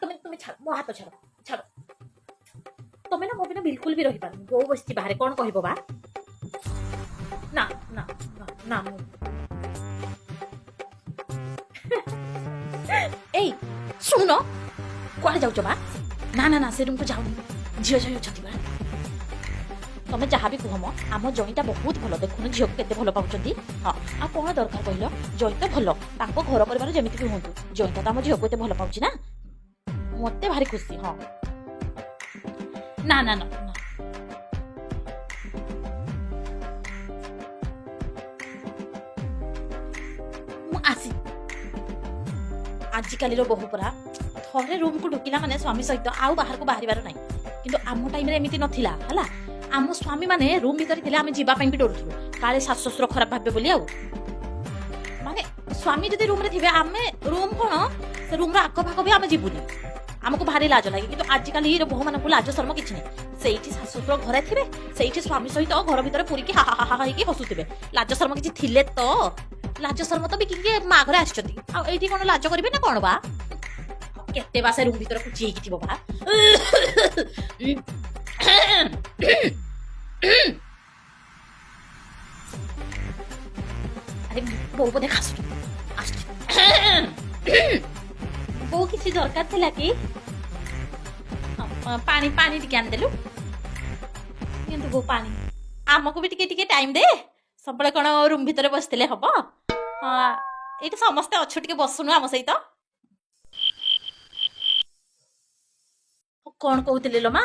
तुम्हें तुम्हें छाड़ मो हाथ छाड़ छाड़ तुम्हें ना मो बिना बिल्कुल भी रही पार गो बसची बाहर कौन कहबो बा ना ना ना ना मो ए सुनो कुआडे जाउछ बा ना ना ना से रूम को जाउनी झियो झियो छथि बा तमे जहाँ भी कहम आम जईटा बहुत भल देखुन झील को केते भल पाउछंती हाँ आ कौन दरकार कहल जई तो भल तांको घर परिवार जमिति भी हुंतु जईटा तो आम झील को एते भल पाउछि ना मते भारी खुशी हाँ ना ना ना ना मु आसी आजिकाली रो बहु परा थरे रूम को ढुकिला माने स्वामी सहित आउ बाहर को बाहरिबार नाही किंतु आम टाइम रे एमिति नथिला हला आम स्वामी माने रूम भीतर थिले आमे जीवा पई भी डरुथु काले सास ससुर खराब भाबे बोली आउ माने स्वामी जदी रूम रे थिबे आमे रूम कोन से रूम रा आको भाको भी आमे जीबुनी हमको भारी लाज लागे किंतु आजिकाली रे बहु मानकु लाज शर्म किछ नै सेइठी सास ससुर घरे थिबे सेइठी स्वामी सहित घर भीतर पुरी की हा हा हा हेकी हसुथिबे लाज शर्म किछ थिले तो लाज शर्म तो बिकी मा घरे आछथि आ एठी कोन लाज करबे ना कोन बा केते बासे रूम भीतर कुची हेकी थिबो बा अरे बो बोधे खास बो किसी दरकार थिला कि पानी पानी टिके आन देलु किंतु बो पानी आमको भी टिके टाइम दे सबले कोन रूम भीतर बसतिले हबो हां एठी समस्त अछु टिके बसुनु आम सहित कोन कहउतिले लो मा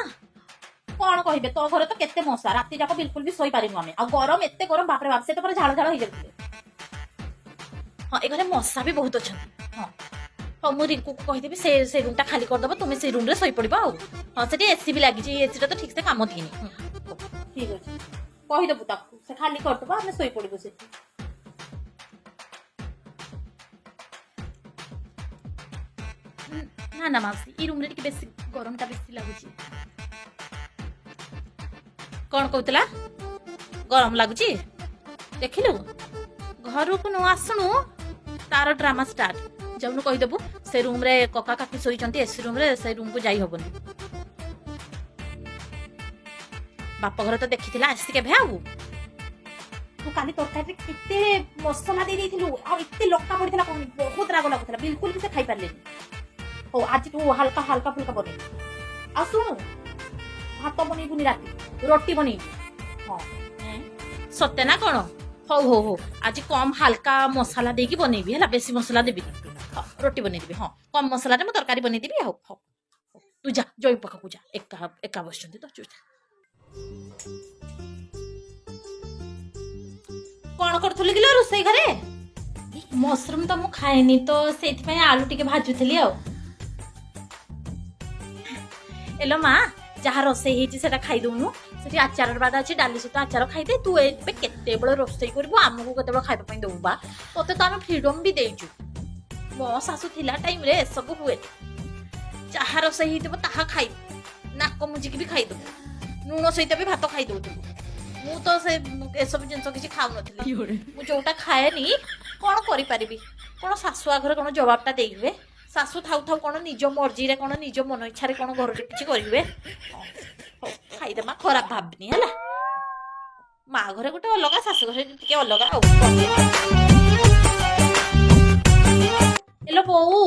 कौन कहबे तो घर तो केते मशा राति जाक बिल्कुल भी सोई पारिनु आमे आ गरम एते गरम बाप रे बाप से तो पर झाळ झाळ होई जाउते हां ए घरे मशा भी बहुत अछन हां हां मु रिंकू को कहि देबी से रूम ता खाली कर दबो तुमे से रूम रे सोई पड़िबो आ हां सेठी एसी भी लागी जे एसी ता तो ठीक से काम दिनी ठीक अछि कहि दबु ताकू से खाली कर दबो हम सोई पड़िबो से ना ना मासी ई रूम रे टिके बेसी गरम ता बेसी लागुची कौन कहला गरम लगुची देखिलु घर को न आसनु तार ड्रामा स्टार्ट जब कहीदेबू से रूम रे कका काकी सोईचंती एसी रूम रे से रूम को जाई हबनी बाप घर तो देखिथिला आसी के भेआउ तू काली तरकारी किते मसला दे देथिलु आ इते लक्का पड़िथिला कोन बहुत राग लागुथिला बिल्कुल भी से खाई पारलेनी हो आज तू हल्का हल्का फुल्का बने आ सुनु भात बनेबुनी राती रोटी बनेबू हाँ सत्य ना कौन हो हो हो आज कम हल्का मसला देकी बनेबी है बेसी मसला देबी हाँ रोटी बनेबी हाँ कम मसला रे तरकारी बनेदेबी हाँ हाँ तू जा जई पका पूजा एका एका बसचंती तो चुटा कौन करथुली किलो रोसई घरे मशरूम तो मु खाएनी तो सेति पय आलू टिके भाजुथली आ एलो मां जहाँ रोसई हेची सेटा खाई दउनु सेठी आचार बाद अछि डाली सहित आचार खाई दे तू एबे केते बेले रोसई करबो हमहु केते बेले खाइबा पई दउ बा तोते तो हम फ्रीडम भी देइछु मो सासु थिला टाइम रे सब हुए जहाँ रोसई हेतिबो ताहा खाई नाक मुजी के भी खाई दउ नुनो सहित भी भात खाई दउ मु तो से ए सब जिंस किछि खाउ नथली मु जोटा खाएनी कोन करि परिबी कोन सासु आघरे कोन जवाबटा देइबे सासु थाउ थाउ कोन निज मर्जी रे कोन निज मन इच्छा रे कोन घर रे किछि करिवे खाई दे मा खराब भाबनी हला मा घरे गोटे अलगा सासु घरे टिके अलगा आ हेलो बऊ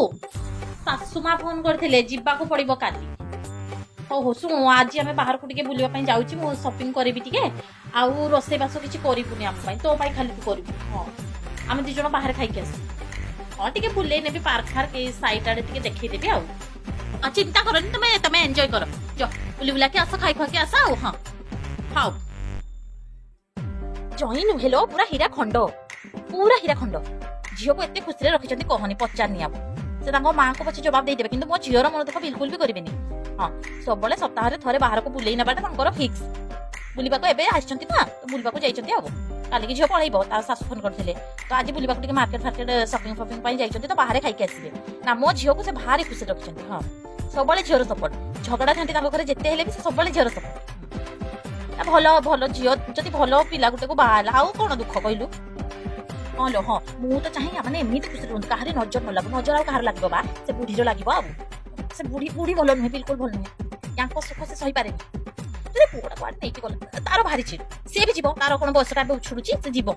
सासु मा फोन करथिले जिबा को पड़िबो काली हो हो सुन आज आमे बाहर को टिके बुलिबा पई जाउची मो शॉपिंग करबी टिके आउ रोसे बासो किछि करिबुनी हम पई तो पई खाली तू करबी हां आमे दी जण बाहर खाई के आसी हां टिके बुले नेबी पार्क फार के साइड आडे टिके देखै देबी आउ आ चिंता करनी तमे एन्जॉय कर जो बुली बुला के आस खाई खा के आस आउ हां हाउ जॉइन हेलो पूरा हीरा खंड झियो को एते खुशी रे रखिचंती कहनी पचारनी आप से तांको मां को पछे जवाब दे देबे किंतु मो झियोर मन दुख बिल्कुल भी करिवेनी हां सब बळे सप्ताह रे थरे बाहर को बुलेई नबाटा तांकर फिक्स बुलिबा को एबे आछंती ना तो बुलिबा को जाइचंती आबो काली की झियो पळैबो ता सासु फोन करथिले तो आज बुलिबा को टिके मार्केट शॉपिंग पई जाइचंती तो बाहर खाई के आसीबे ना मो झियो को से भारी खुशी रखिचंती हां सब बळे झियोर सपोर्ट झगड़ा थांती तांको घरे जेते हेले भी सब बळे झियोर सपोर्ट भलो भलो झियो जति भलो पिला गुटे को बाहाला आउ कोन दुख कइलु हां लो हां मु तो चाहि माने एमिति खुशी रहन काहरे नजर न लागो नजर आ काहर लागबो बा से बुढी जो लागबो आ से बुढ़ी बुढ़ी भल नुहे बिल्कुल भल नुहे या सुख से सही पारे तुझे पुअटा कुआडे नहीं गला तार भारी चिड़ सी भी जीव तार कौन बयसटा उछुड़ुची से जीव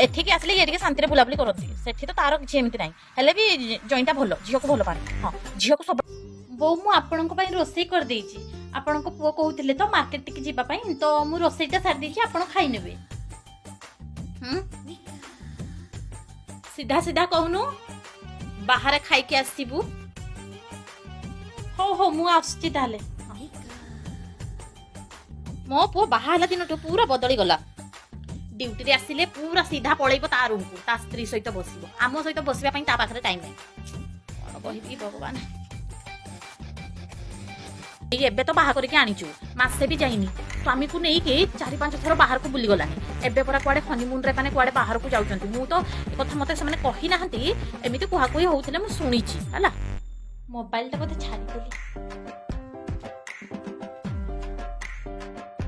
एठिक आसले ये टिके शांति बुलाबुली करती सेठी तो तार किसी एमती ना हेले भी जईटा भल झील को भल पाए हाँ झील को सब बो मु आपण रोसे कर देइछि आपण को पुओ कहउथिले तो मार्केट टिके जीवा पई तो मु रोसेटा सार देइछि आपण खाई नेबे सीधा सीधा कहनु बाहर खाई के आसीबू हो हो मु आछि ताले मो पुओ बाहर दिन पूरा बदली गला ड्यूटी रे आसिले पूरा सीधा पळेइबो ता रूम को ता स्त्री सहित बसिबो आमो सहित बसिबा पई ता पाखरे टाइम नै कहिबी भगवान एबे तो बाहा करके आनीचु मासे भी जाइनी स्वामी को नहीं के 4-5 थर बाहर को बुली गलानी एबे परा कुआडे हनीमून रे माने कुआडे बाहर को जाउचंती मु तो ए कथा मते से माने कहि नाहंती एमिति कुहा कोई होउथिले मु सुनिची हला मोबाइल ता बते छाडी देली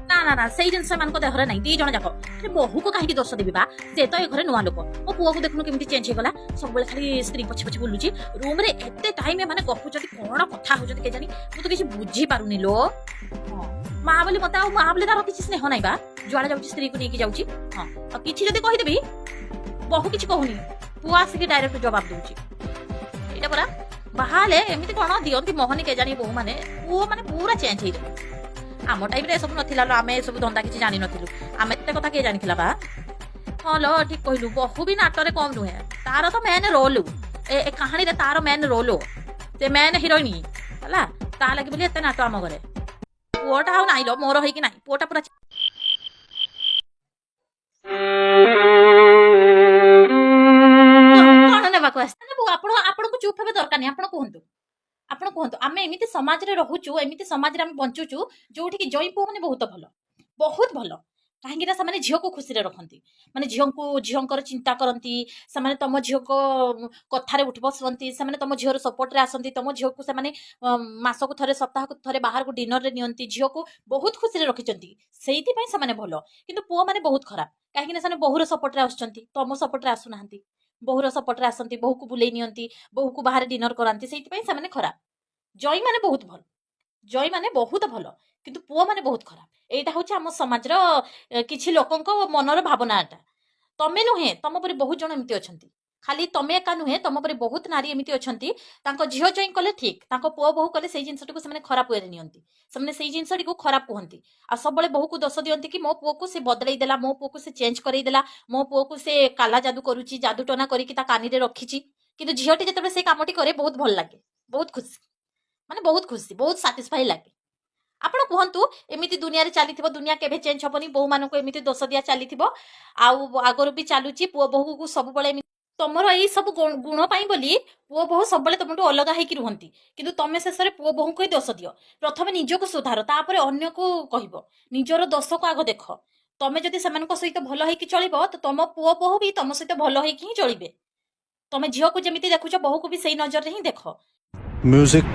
ना ना से जिनस मान को देहरे नहीं दी जण जाको अरे बहु को काहे दोष देबी बा से तो ए घरे नुआ लोक मो पुओ को देखनु केमिति चेंज हे गला सब बेले खाली स्त्री पछ पछ बुलुची रूम रे एते टाइम माने गपुचती कोन कथा होजती के जानी मु तो किछि बुझी पारुनी लो मां बोली मता मां बोली तार किछि स्नेह नाही बा जुआडे जाउची स्त्री को नेकी जाउची हां आ किछि जदी कहि देबी बहु किछि कहूनी पुओ आसी के डायरेक्ट जवाब दोची एटा परा बाहाले एमिति कोन दियंती मोहनी के जानी बहु माने पुओ माने पूरा चेंज हे रे आम टाइम रे सब नथिला लो आमे सब धंदा किछि जानि नथिलु आमे एते कथा के जानिथिला बा हां लो ठीक कहलु बहु भी नाटरे कम नुहे तार तो मेन रोल ए कहानी रे तार मेन रोल से मेन हीरोइन हला ता लागि बोली एते नाटो आम घरे पुओटा हाउ नाइलो मोर होई कि नाही पुओटा पूरा कोन ने बाको आस्ते आपण आपण को चुप हेबे दरकार नै आपण कहंतु आपण कहंतु आमे एमिति समाज रे रहूचु एमिति समाज रे आमे बंचुचु जोठी कि जई पुओ माने बहुत भलो काहेकि ना से झील को खुशी रखती माने झील चिंता करती से तुम झील को कथार उठ बसती से तुम झील सपोर्ट रे आसती तुम झील को से मास को थे सप्ताह को थे बाहर को डिनर रे नियंती झील को बहुत खुशी रखिंट से भल कि पुओ मैंने बहुत खराब कहीं बहुर सपोर्ट रे आसुंच तुम सपोर्ट रे आसुना बहुर सपोर्ट रे आसती बहु को बुले नियंती बहु को बाहर डिनर कराती से खराब जई माने बहुत भल जई माने बहुत भल किंतु पुओ माने बहुत खराब एटा होछि हम समाज रो किछि लोकंक मनर भावनाटा तमे नुहे तुम पर बहुत जन एमती अछंती खाली तमे एका नुहे तुम पर बहुत नारी एमती अछंती तांको झियो जई कले ठीक तांको पुओ बहु कले सेही जिंसटी को से खराब वे नियंती से सेही जिंसटी को खराब कहंती आ सब बळे बहु को दोष दियंती कि मो पुओ को से बदलाई देला मो पुओ को से चेंज करई देला मो पुओ को से काला जादू करूची जादू टोना करी कि ता कानी रे रखिची किंतु झियोटी जेतबे से कामटी करे बहुत भल लागे बहुत खुशी बहुत सैटिस्फाई लगे आपण कहतु एमती दुनिया रे चली दुनिया केभे चेंज हेनी बहु मानक एमती दोष दिया चली आगर भी चलुची पुओ बहु को सब बळे तुमर यही सब गुण पाई बोली पुओ बहु सब बळे तुमटू अलग होइकी रुहंती किंतु तमे शेष रे पुओ बहु को दोष दियो प्रथमे निजको सुधार तापर अन्य को कहबो निजर दोष को आगो देख तमे जदि सेमानक सहित भलो होइकी चलिबो तो तुम पुओ बहु भी तुम सहित भलो होइकी ही चलिबे तमे झियो को जेमिति देखुछ बहु को भी सही नजर रे ही देख म्यूजिक